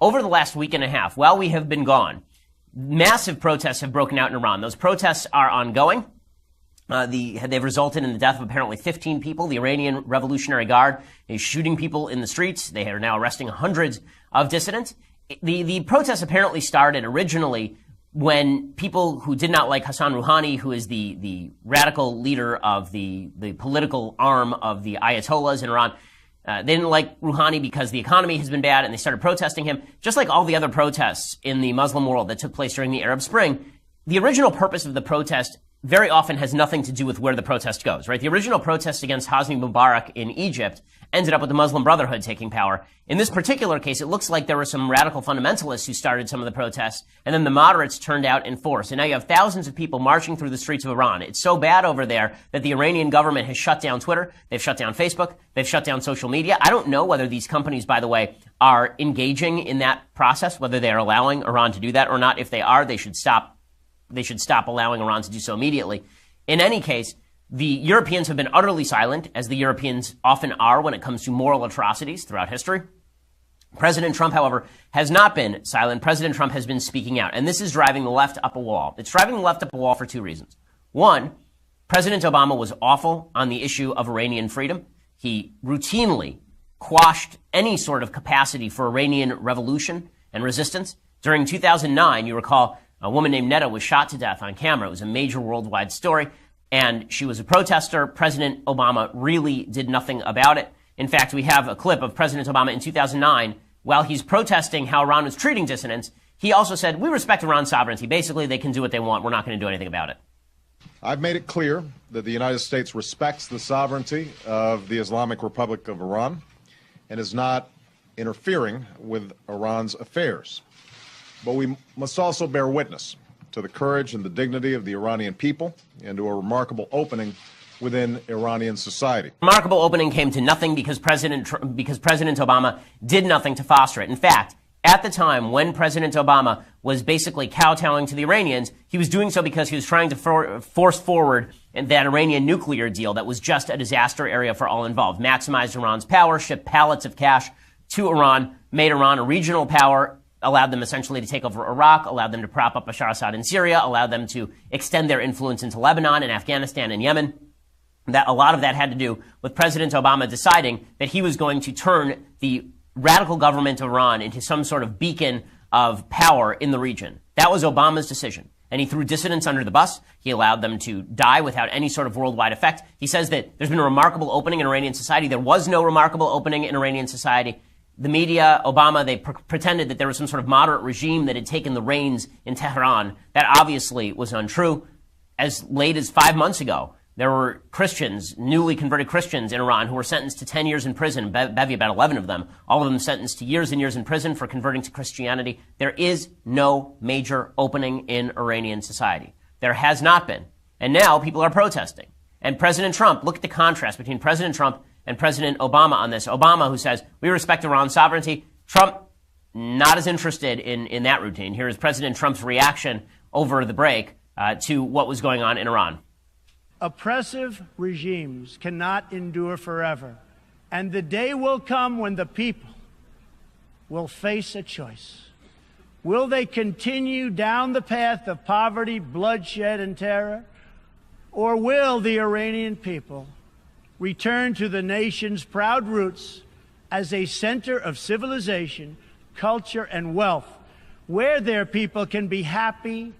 over the last week and a half, while we have been gone, massive protests have broken out in Iran. Those protests are ongoing. They've resulted in the death of apparently 15 people. The Iranian Revolutionary Guard is shooting people in the streets. They are now arresting hundreds of dissidents. The protests apparently started originally when people who did not like Hassan Rouhani, who is the radical leader of the political arm of the Ayatollahs in Iran, they didn't like Rouhani because the economy has been bad, and they started protesting him. Just like all the other protests in the Muslim world that took place during the Arab Spring, the original purpose of the protest very often has nothing to do with where the protest goes, right? The original protest against Hosni Mubarak in Egypt ended up with the Muslim Brotherhood taking power. In this particular case, it looks like there were some radical fundamentalists who started some of the protests, and then the moderates turned out in force. And now you have thousands of people marching through the streets of Iran. It's so bad over there that the Iranian government has shut down Twitter, they've shut down Facebook, they've shut down social media. I don't know whether these companies, by the way, are engaging in that process, whether they are allowing Iran to do that or not. If they are, they should stop allowing Iran to do so immediately. In any case, the Europeans have been utterly silent, as the Europeans often are when it comes to moral atrocities throughout history. President Trump, however, has not been silent. President Trump has been speaking out, and this is driving the left up a wall. It's driving the left up a wall for two reasons. One, President Obama was awful on the issue of Iranian freedom. He routinely quashed any sort of capacity for Iranian revolution and resistance. During 2009, you recall, a woman named Netta was shot to death on camera. It was a major worldwide story, and she was a protester. President Obama really did nothing about it. In fact, we have a clip of President Obama in 2009. While he's protesting how Iran was treating dissidents, he also said, "We respect Iran's sovereignty. Basically, they can do what they want. We're not going to do anything about it." I've made it clear that the United States respects the sovereignty of the Islamic Republic of Iran and is not interfering with Iran's affairs. But we must also bear witness to the courage and the dignity of the Iranian people and to a remarkable opening within Iranian society. Remarkable opening came to nothing because President Obama did nothing to foster it. In fact, at the time when President Obama was basically kowtowing to the Iranians, he was doing so because he was trying to force forward that Iranian nuclear deal that was just a disaster area for all involved. Maximized Iran's power, shipped pallets of cash to Iran, made Iran a regional power, allowed them essentially to take over Iraq, allowed them to prop up Bashar Assad in Syria, allowed them to extend their influence into Lebanon and Afghanistan and Yemen. That a lot of that had to do with President Obama deciding that he was going to turn the radical government of Iran into some sort of beacon of power in the region. That was Obama's decision. And he threw dissidents under the bus. He allowed them to die without any sort of worldwide effect. He says that there's been a remarkable opening in Iranian society. There was no remarkable opening in Iranian society. The media, Obama, they pretended that there was some sort of moderate regime that had taken the reins in Tehran. That obviously was untrue. As late as 5 months ago, there were Christians, newly converted Christians in Iran who were sentenced to 10 years in prison, bevy about 11 of them, all of them sentenced to years and years in prison for converting to Christianity. There is no major opening in Iranian society. There has not been. And now people are protesting. And President Trump, look at the contrast between President Trump and President Obama on this. Obama, who says, we respect Iran's sovereignty. Trump, not as interested in that routine. Here is President Trump's reaction over the break to what was going on in Iran. Oppressive regimes cannot endure forever. And the day will come when the people will face a choice. Will they continue down the path of poverty, bloodshed, and terror? Or will the Iranian people return to the nation's proud roots as a center of civilization, culture, and wealth, where their people can be happy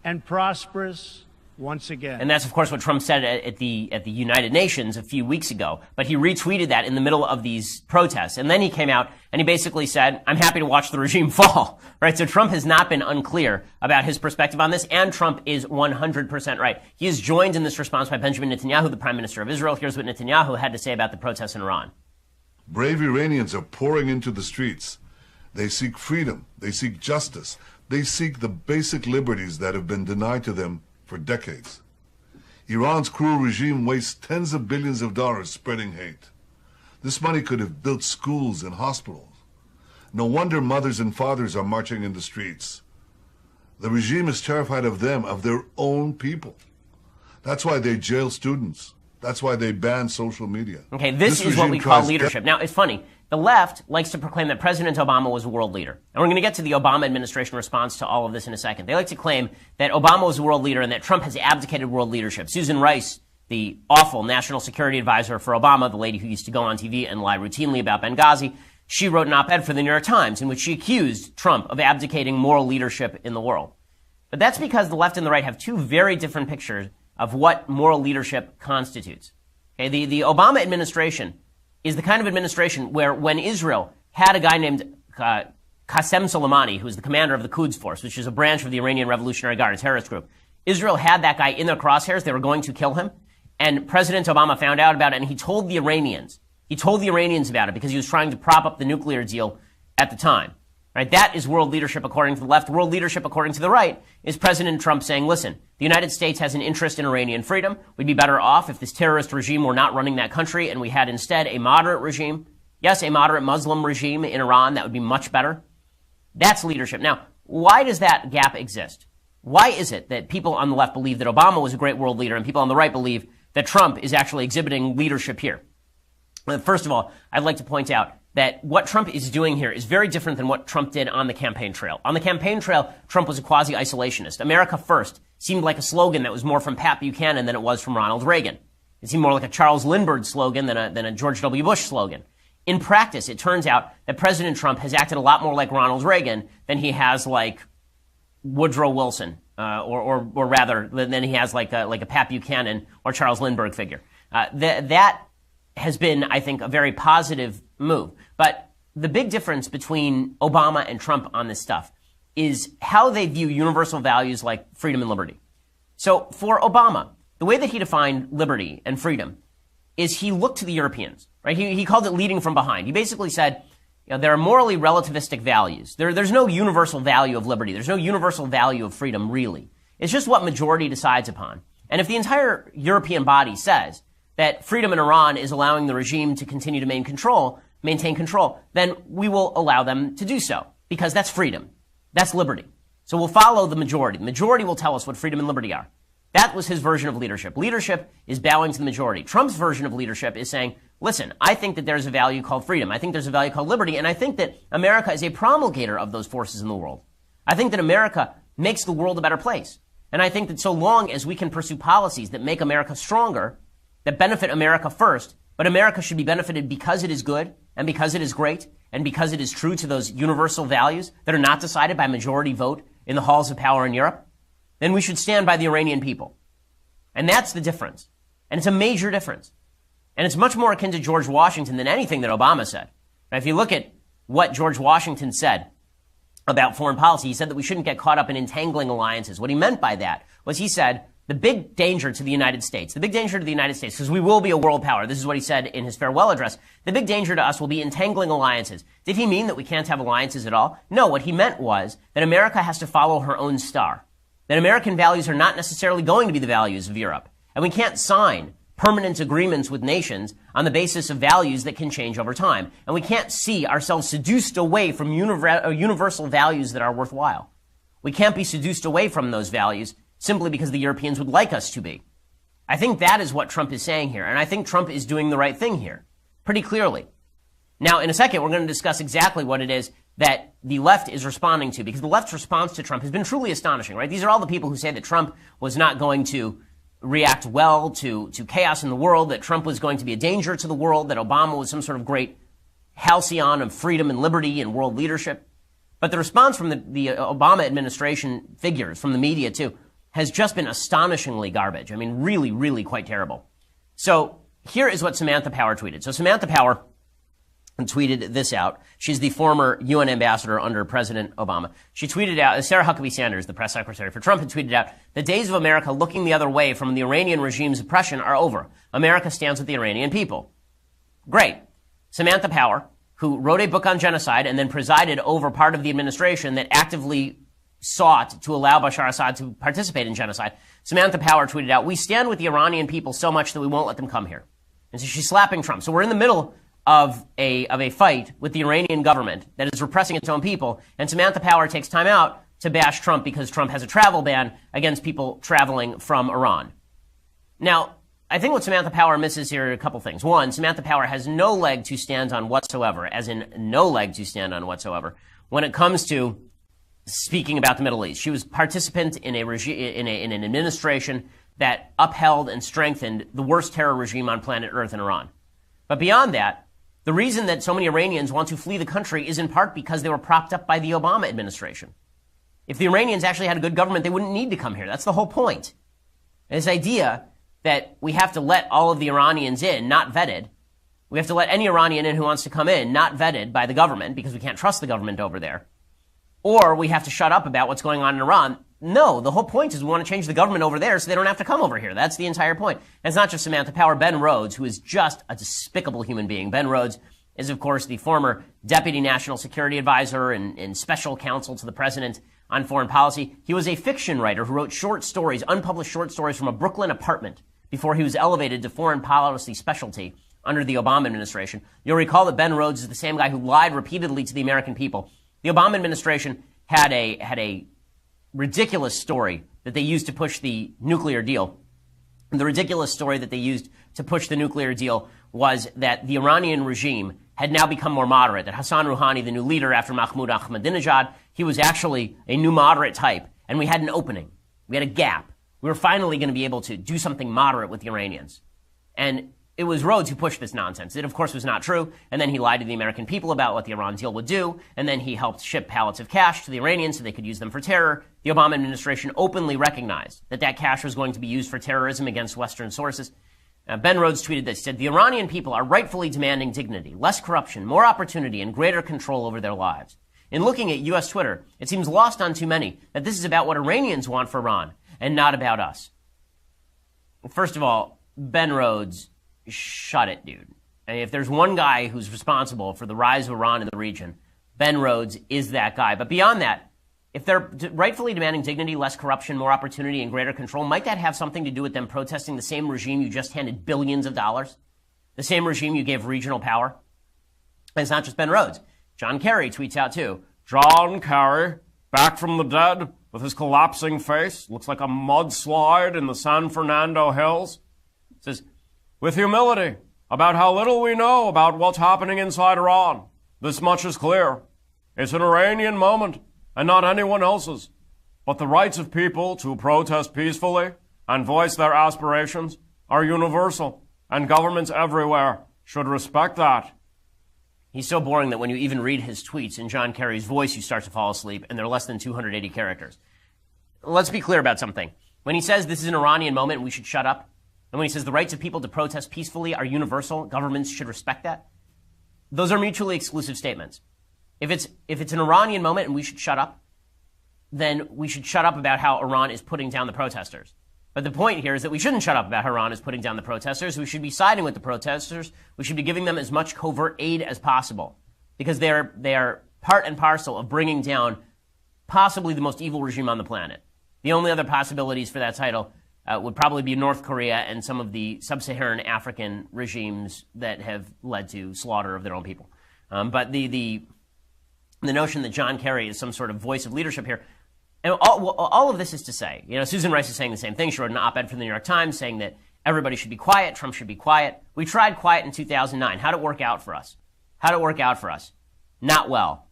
and prosperous once again? And that's, of course, what Trump said at the United Nations a few weeks ago. But he retweeted that in the middle of these protests. And then he came out and he basically said, I'm happy to watch the regime fall. Right? So Trump has not been unclear about his perspective on this. And Trump is 100% right. He is joined in this response by Benjamin Netanyahu, the Prime Minister of Israel. Here's what Netanyahu had to say about the protests in Iran. Brave Iranians are pouring into the streets. They seek freedom. They seek justice. They seek the basic liberties that have been denied to them for decades. Iran's cruel regime wastes tens of billions of dollars spreading hate. This money could have built schools and hospitals. No wonder mothers and fathers are marching in the streets. The regime is terrified of them, of their own people. That's why they jail students, That's why they banned social media. Okay, this is what we call leadership. Now, it's funny. The left likes to proclaim that President Obama was a world leader. And we're going to get to the Obama administration response to all of this in a second. They like to claim that Obama was a world leader and that Trump has abdicated world leadership. Susan Rice, the awful national security advisor for Obama, the lady who used to go on TV and lie routinely about Benghazi, she wrote an op-ed for the New York Times in which she accused Trump of abdicating moral leadership in the world. But that's because the left and the right have two very different pictures of what moral leadership constitutes. Okay, the Obama administration is the kind of administration where when Israel had a guy named Qasem Soleimani, who was the commander of the Quds Force, which is a branch of the Iranian Revolutionary Guard, a terrorist group, Israel had that guy in their crosshairs. They were going to kill him. And President Obama found out about it, and he told the Iranians about it because he was trying to prop up the nuclear deal at the time. Right? That is world leadership according to the left. World leadership according to the right is President Trump saying, listen, the United States has an interest in Iranian freedom. We'd be better off if this terrorist regime were not running that country and we had instead a moderate regime. Yes, a moderate Muslim regime in Iran. That would be much better. That's leadership. Now, why does that gap exist? Why is it that people on the left believe that Obama was a great world leader and people on the right believe that Trump is actually exhibiting leadership here? First of all, I'd like to point out that what Trump is doing here is very different than what Trump did on the campaign trail. On the campaign trail, Trump was a quasi-isolationist. America first seemed like a slogan that was more from Pat Buchanan than it was from Ronald Reagan. It seemed more like a Charles Lindbergh slogan than a George W. Bush slogan. In practice, it turns out that President Trump has acted a lot more like Ronald Reagan than he has like Woodrow Wilson, or rather than he has like a Pat Buchanan or Charles Lindbergh figure. That has been, I think, a very positive move. But the big difference between Obama and Trump on this stuff is how they view universal values like freedom and liberty. So for Obama, the way that he defined liberty and freedom is he looked to the Europeans, right? He called it leading from behind. He basically said, you know, there are morally relativistic values. There's no universal value of liberty. There's no universal value of freedom, really. It's just what majority decides upon. And if the entire European body says that freedom in Iran is allowing the regime to continue to maintain control, then we will allow them to do so because that's freedom. That's liberty. So we'll follow the majority. The majority will tell us what freedom and liberty are. That was his version of leadership. Leadership is bowing to the majority. Trump's version of leadership is saying, listen, I think that there's a value called freedom. I think there's a value called liberty. And I think that America is a promulgator of those forces in the world. I think that America makes the world a better place. And I think that so long as we can pursue policies that make America stronger, that benefit America first, but America should be benefited because it is good and because it is great and because it is true to those universal values that are not decided by majority vote in the halls of power in Europe, then we should stand by the Iranian people. And that's the difference. And it's a major difference. And it's much more akin to George Washington than anything that Obama said. Now, if you look at what George Washington said about foreign policy, he said that we shouldn't get caught up in entangling alliances. What he meant by that was he said, the big danger to the United States, because we will be a world power. This is what he said in his farewell address. The big danger to us will be entangling alliances. Did he mean that we can't have alliances at all? No, what he meant was that America has to follow her own star. That American values are not necessarily going to be the values of Europe. And we can't sign permanent agreements with nations on the basis of values that can change over time. And we can't see ourselves seduced away from universal values that are worthwhile. We can't be seduced away from those values simply because the Europeans would like us to be. I think that is what Trump is saying here. And I think Trump is doing the right thing here, pretty clearly. Now, in a second, we're going to discuss exactly what it is that the left is responding to, because the left's response to Trump has been truly astonishing, right? These are all the people who say that Trump was not going to react well to chaos in the world, that Trump was going to be a danger to the world, that Obama was some sort of great halcyon of freedom and liberty and world leadership. But the response from the Obama administration figures, from the media too, has just been astonishingly garbage. I mean, really, really quite terrible. So here is what Samantha Power tweeted. So Samantha Power tweeted this out. She's the former UN ambassador under President Obama. She tweeted out, Sarah Huckabee Sanders, the press secretary for Trump, had tweeted out, the days of America looking the other way from the Iranian regime's oppression are over. America stands with the Iranian people. Great. Samantha Power, who wrote a book on genocide and then presided over part of the administration that actively sought to allow Bashar Assad to participate in genocide. Samantha Power tweeted out, we stand with the Iranian people so much that we won't let them come here. And so she's slapping Trump. So we're in the middle of a fight with the Iranian government that is repressing its own people. And Samantha Power takes time out to bash Trump because Trump has a travel ban against people traveling from Iran. Now, I think what Samantha Power misses here are a couple things. One, Samantha Power has no leg to stand on whatsoever, as in no leg to stand on whatsoever, when it comes to speaking about the Middle East. She was participant in in an administration that upheld and strengthened the worst terror regime on planet Earth in Iran. But beyond that, the reason that so many Iranians want to flee the country is in part because they were propped up by the Obama administration. If the Iranians actually had a good government, they wouldn't need to come here. That's the whole point. This idea that we have to let all of the Iranians in, not vetted. We have to let any Iranian in who wants to come in, not vetted by the government, because we can't trust the government over there. Or we have to shut up about what's going on in Iran. No, the whole point is we want to change the government over there so they don't have to come over here. That's the entire point. And it's not just Samantha Power. Ben Rhodes, who is just a despicable human being. Ben Rhodes is, of course, the former Deputy National Security Advisor and Special Counsel to the President on Foreign Policy. He was a fiction writer who wrote short stories, unpublished short stories from a Brooklyn apartment before he was elevated to foreign policy specialty under the Obama administration. You'll recall that Ben Rhodes is the same guy who lied repeatedly to the American people. The Obama administration had a ridiculous story that they used to push the nuclear deal. And the ridiculous story that they used to push the nuclear deal was that the Iranian regime had now become more moderate, that Hassan Rouhani, the new leader after Mahmoud Ahmadinejad, he was actually a new moderate type, and we had an opening. We had a gap. We were finally going to be able to do something moderate with the Iranians. And it was Rhodes who pushed this nonsense. It, of course, was not true. And then he lied to the American people about what the Iran deal would do. And then he helped ship pallets of cash to the Iranians so they could use them for terror. The Obama administration openly recognized that that cash was going to be used for terrorism against Western sources. Ben Rhodes tweeted this. He said, "The Iranian people are rightfully demanding dignity, less corruption, more opportunity, and greater control over their lives. In looking at U.S. Twitter, it seems lost on too many that this is about what Iranians want for Iran and not about us." First of all, Ben Rhodes, shut it, dude. And if there's one guy who's responsible for the rise of Iran in the region, Ben Rhodes is that guy. But beyond that, if they're rightfully demanding dignity, less corruption, more opportunity, and greater control, might that have something to do with them protesting the same regime you just handed billions of dollars? The same regime you gave regional power? And it's not just Ben Rhodes. John Kerry tweets out too. John Kerry, back from the dead with his collapsing face, looks like a mudslide in the San Fernando Hills. Says, "With humility about how little we know about what's happening inside Iran, this much is clear. It's an Iranian moment and not anyone else's. But the rights of people to protest peacefully and voice their aspirations are universal, and governments everywhere should respect that." He's so boring that when you even read his tweets in John Kerry's voice, you start to fall asleep, and they're less than 280 characters. Let's be clear about something. When he says this is an Iranian moment and we should shut up, and when he says the rights of people to protest peacefully are universal, governments should respect that, those are mutually exclusive statements. If it's an Iranian moment and we should shut up, then we should shut up about how Iran is putting down the protesters. But the point here is that we shouldn't shut up about how Iran is putting down the protesters. We should be siding with the protesters. We should be giving them as much covert aid as possible, because they are part and parcel of bringing down possibly the most evil regime on the planet. The only other possibilities for that title would probably be North Korea and some of the sub-Saharan African regimes that have led to slaughter of their own people. But the notion that John Kerry is some sort of voice of leadership here, and all of this is to say, Susan Rice is saying the same thing. She wrote an op-ed for the New York Times saying that everybody should be quiet, Trump should be quiet. We tried quiet in 2009. How'd it work out for us? Not well.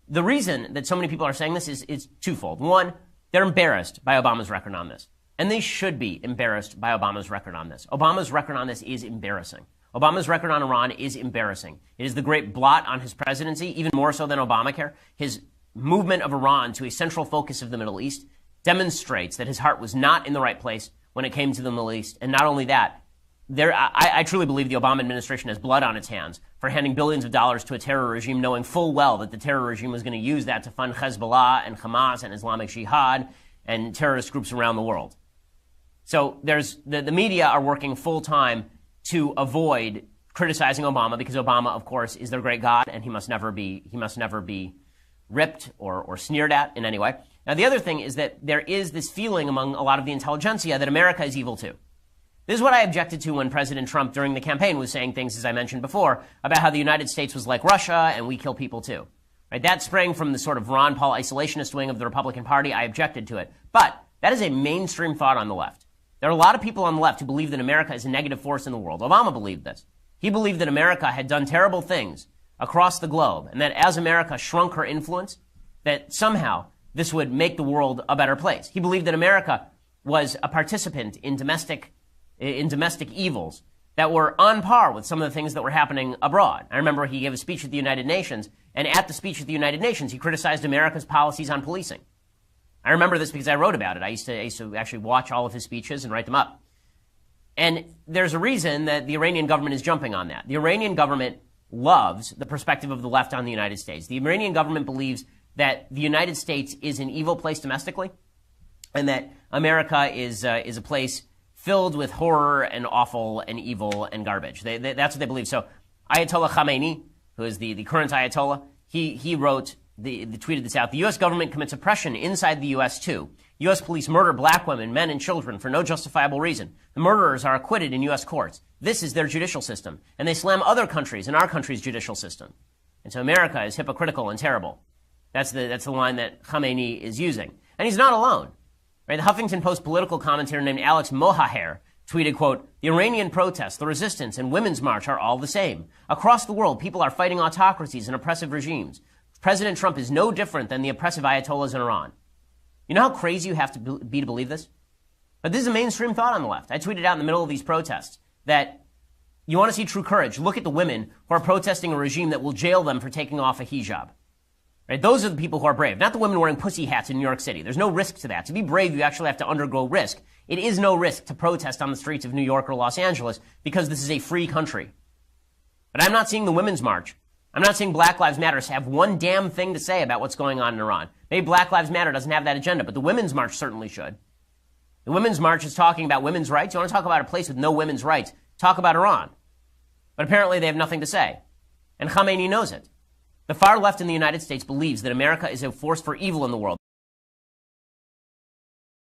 The reason that so many people are saying this is twofold. One, they're embarrassed by Obama's record on this. And they should be embarrassed by Obama's record on this. Obama's record on this is embarrassing. Obama's record on Iran is embarrassing. It is the great blot on his presidency, even more so than Obamacare. His movement of Iran to a central focus of the Middle East demonstrates that his heart was not in the right place when it came to the Middle East. And not only that, I truly believe the Obama administration has blood on its hands for handing billions of dollars to a terror regime, knowing full well that the terror regime was going to use that to fund Hezbollah and Hamas and Islamic Jihad and terrorist groups around the world. So the media are working full time to avoid criticizing Obama, because Obama, of course, is their great God, and he must never be ripped or sneered at in any way. Now, the other thing is that there is this feeling among a lot of the intelligentsia that America is evil too. This is what I objected to when President Trump during the campaign was saying things, as I mentioned before, about how the United States was like Russia and we kill people too. Right? That sprang from the sort of Ron Paul isolationist wing of the Republican Party. I objected to it. But that is a mainstream thought on the left. There are a lot of people on the left who believe that America is a negative force in the world. Obama believed this. He believed that America had done terrible things across the globe, and that as America shrunk her influence, that somehow this would make the world a better place. He believed that America was a participant in domestic evils that were on par with some of the things that were happening abroad. I remember he gave a speech at the United Nations, and at the speech at the United Nations, he criticized America's policies on policing. I remember this because I wrote about it. I used to actually watch all of his speeches and write them up. And there's a reason that the Iranian government is jumping on that. The Iranian government loves the perspective of the left on the United States. The Iranian government believes that the United States is an evil place domestically, and that America is a place filled with horror and awful and evil and garbage. That's what they believe. So Ayatollah Khamenei, who is the current Ayatollah, he wrote, tweeted this out. The U.S. government commits oppression inside the U.S. too. U.S. police murder black women, men, and children for no justifiable reason. The murderers are acquitted in U.S. courts. This is their judicial system. And they slam other countries in our country's judicial system. And so America is hypocritical and terrible. That's the line that Khamenei is using. And he's not alone. Right? The Huffington Post political commentator named Alex Mohaher tweeted, quote, "The Iranian protests, the resistance, and women's march are all the same. Across the world, people are fighting autocracies and oppressive regimes. President Trump is no different than the oppressive ayatollahs in Iran." You know how crazy you have to be to believe this? But this is a mainstream thought on the left. I tweeted out in the middle of these protests that you want to see true courage. Look at the women who are protesting a regime that will jail them for taking off a hijab. Right? Those are the people who are brave, not the women wearing pussy hats in New York City. There's no risk to that. To be brave, you actually have to undergo risk. It is no risk to protest on the streets of New York or Los Angeles because this is a free country. But I'm not seeing the Women's March. I'm not seeing Black Lives Matter have one damn thing to say about what's going on in Iran. Maybe Black Lives Matter doesn't have that agenda, but the Women's March certainly should. The Women's March is talking about women's rights. You want to talk about a place with no women's rights? Talk about Iran. But apparently they have nothing to say. And Khamenei knows it. The far left in the United States believes that America is a force for evil in the world.